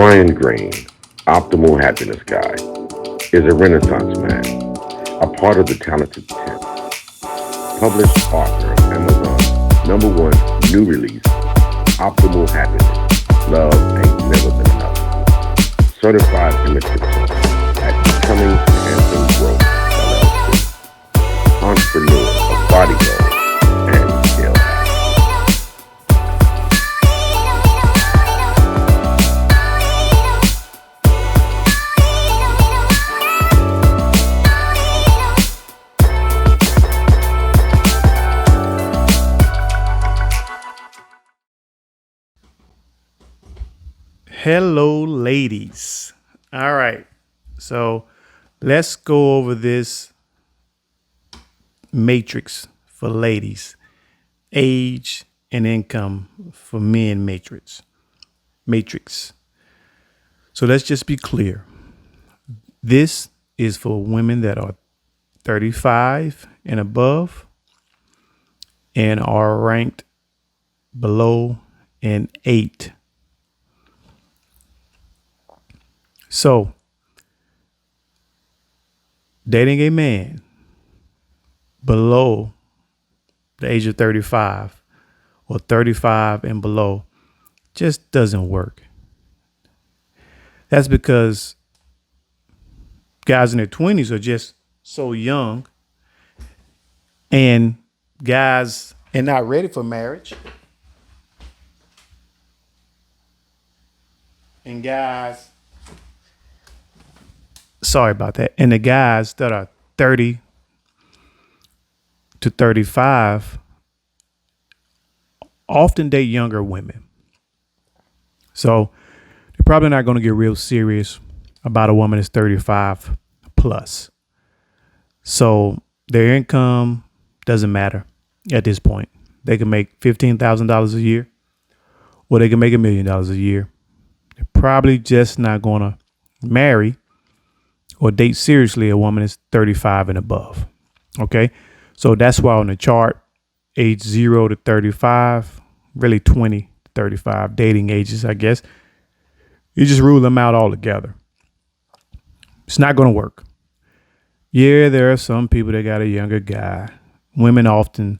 Brian Greene, Optimal Happiness Guy, is a Renaissance man, a part of the Talented 10, published author of Amazon's number one new release, Optimal Happiness, Love Ain't Never Been Enough, certified image consultant at Becoming Handsome Growth, LLC, entrepreneur of Body Goals and Scale Hacks. Hello, ladies. All right. So let's go over this matrix for ladies, age and income for men matrix. So let's just be clear. This is for women that are 35 and above and are ranked below an 8. So, dating a man below the age of 35 or 35 and below just doesn't work. That's because guys in their 20s are just so young, and guys are not ready for marriage. And guys, sorry about that. And the guys that are 30 to 35 often date younger women. So they're probably not going to get real serious about a woman that's 35 plus. So their income doesn't matter at this point. They can make $15,000 a year, or they can make $1 million a year. They're probably just not going to marry or date seriously a woman that's 35 and above. Okay. So that's why on the chart, age 0 to 35, really 20 to 35 dating ages, I guess, you just rule them out altogether. It's not going to work. Yeah, there are some people that got a younger guy. Women often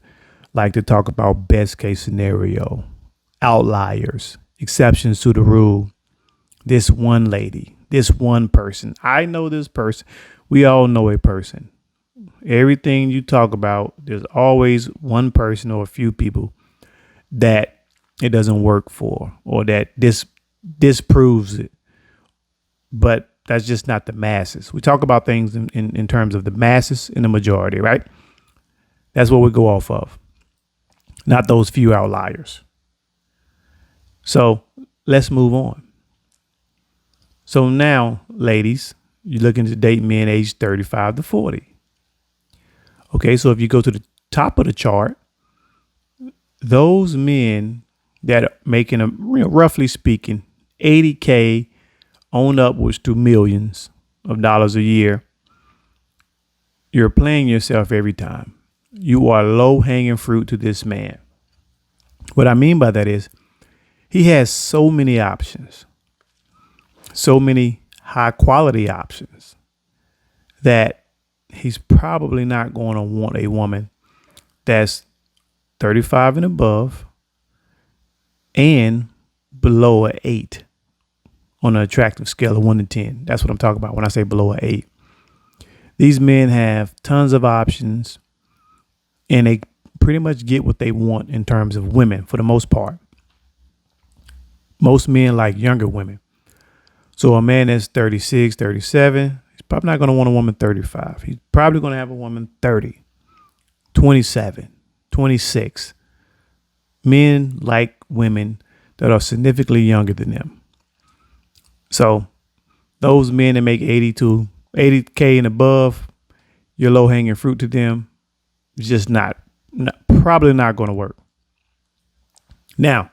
like to talk about best case scenario, outliers, exceptions to the rule. This one lady, this one person. I know this person. We all know a person. Everything you talk about, there's always one person or a few people that it doesn't work for, or that disproves it. But that's just not the masses. We talk about things in terms of the masses and the majority, right? That's what we go off of, not those few outliers. So let's move on. So now, ladies, you're looking to date men aged 35 to 40. Okay, so if you go to the top of the chart, those men that are making, roughly speaking, 80K on upwards to millions of dollars a year, you're playing yourself every time. You are low hanging fruit to this man. What I mean by that is he has so many options, so many high quality options, that he's probably not going to want a woman that's 35 and above and below an 8 on an attractive scale of 1 to 10. That's what I'm talking about when I say below an 8. These men have tons of options, and they pretty much get what they want in terms of women for the most part. Most men like younger women. So a man that's 36, 37, he's probably not going to want a woman 35. He's probably going to have a woman 30, 27, 26. Men like women that are significantly younger than them. So those men that make 80K and above, you're low hanging fruit to them. It's just probably not going to work. Now,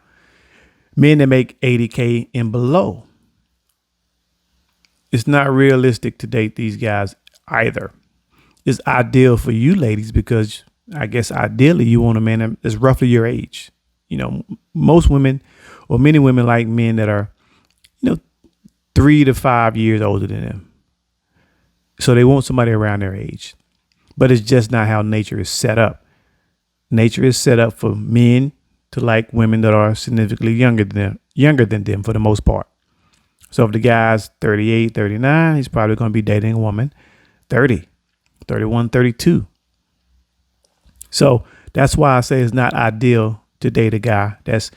men that make 80K and below, it's not realistic to date these guys either. It's ideal for you ladies because I guess ideally you want a man that's roughly your age. Most women, or many women, like men that are, 3 to 5 years older than them. So they want somebody around their age. But it's just not how nature is set up. Nature is set up for men to like women that are significantly younger than them for the most part. So if the guy's 38, 39, he's probably going to be dating a woman 30, 31, 32. So that's why I say it's not ideal to date a guy that's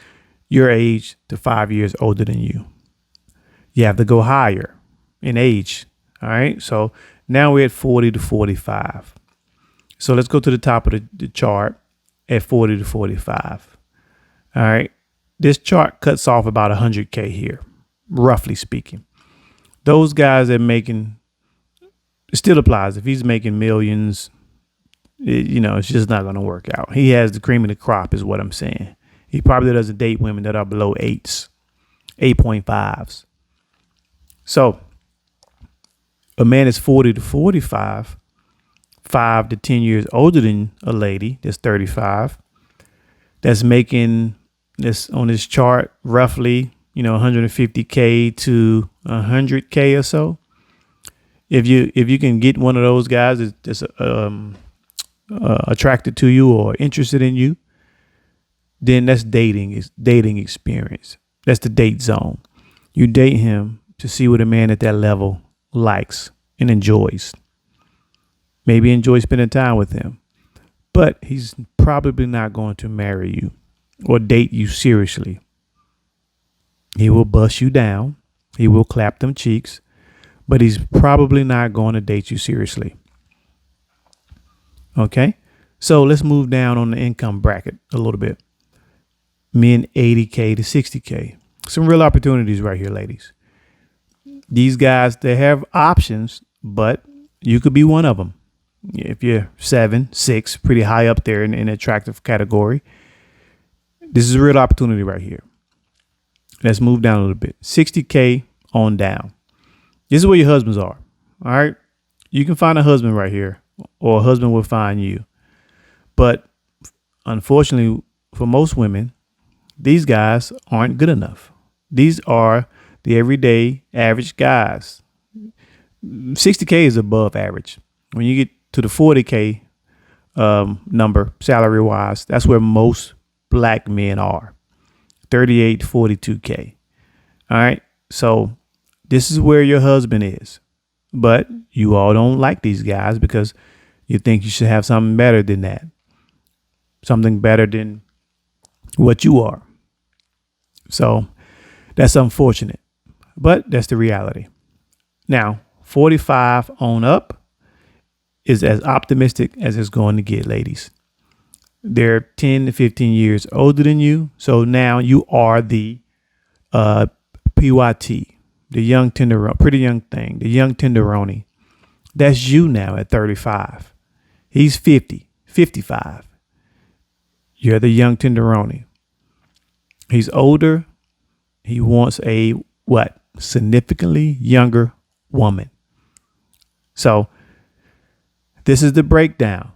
your age to 5 years older than you. You have to go higher in age. All right. So now we're at 40 to 45. So let's go to the top of the chart at 40 to 45. All right. This chart cuts off about 100K here, roughly speaking. Those guys that making, it still applies. If he's making millions, it's just not going to work out. He has the cream of the crop is what I'm saying. He probably doesn't date women that are below 8s, 8.5s. So a man is 40 to 45, 5 to 10 years older than a lady that's 35, that's making this on this chart roughly, 150K to 100K or so. If you can get one of those guys that's attracted to you or interested in you, then that's dating experience. That's the date zone. You date him to see what a man at that level likes and enjoys. Maybe enjoy spending time with him, but he's probably not going to marry you or date you seriously. He will bust you down. He will clap them cheeks, but he's probably not going to date you seriously. Okay. So let's move down on the income bracket a little bit. Men 80K to 60K. Some real opportunities right here, ladies. These guys, they have options, but you could be one of them. If you're 7, 6, pretty high up there in attractive category, this is a real opportunity right here. Let's move down a little bit. 60K on down. This is where your husbands are. All right. You can find a husband right here, or a husband will find you. But unfortunately, for most women, these guys aren't good enough. These are the everyday average guys. 60K is above average. When you get to the 40K number, salary wise, that's where most black men are. 38 to 42K. All right. So this is where your husband is. But you all don't like these guys because you think you should have something better than that. Something better than what you are. So that's unfortunate, but that's the reality. Now, 45 on up is as optimistic as it's going to get, ladies. They're 10 to 15 years older than you. So now you are the PYT, the young tenderoni, pretty young thing, the young tenderoni. That's you now at 35. He's 50, 55. You're the young tenderoni. He's older. He wants a what? Significantly younger woman. So this is the breakdown.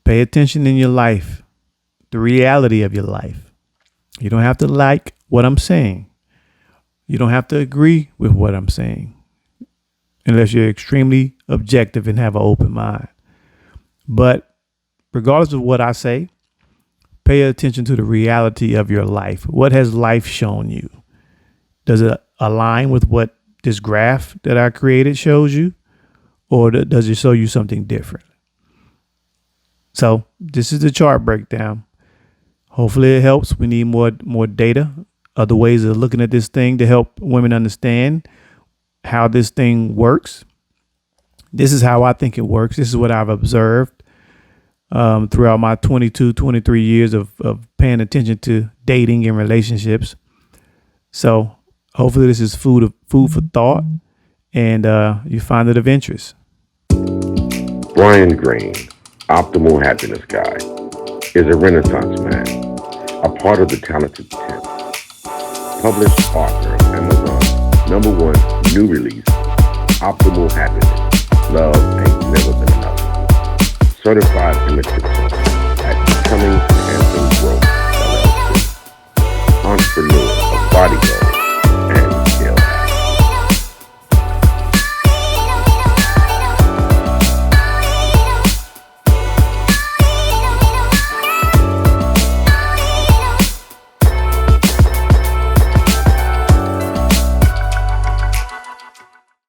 Pay attention in your life, the reality of your life. You don't have to like what I'm saying. You don't have to agree with what I'm saying unless you're extremely objective and have an open mind. But regardless of what I say, pay attention to the reality of your life. What has life shown you? Does it align with what this graph that I created shows you? Or does it show you something different? So this is the chart breakdown. Hopefully it helps. We need more data, other ways of looking at this thing to help women understand how this thing works. This is how I think it works. This is what I've observed throughout my 22, 23 years of paying attention to dating and relationships. So hopefully this is food for thought, and you find it of interest. Brian Greene, Optimal Happiness Guy, is a Renaissance man, a part of the Talented 10, published author of Amazon's #1 new release, Optimal Happiness, Love Ain't Never Been Enough, certified image consultant at Cummings Hanson Growth, LLC, entrepreneur of Body Goals,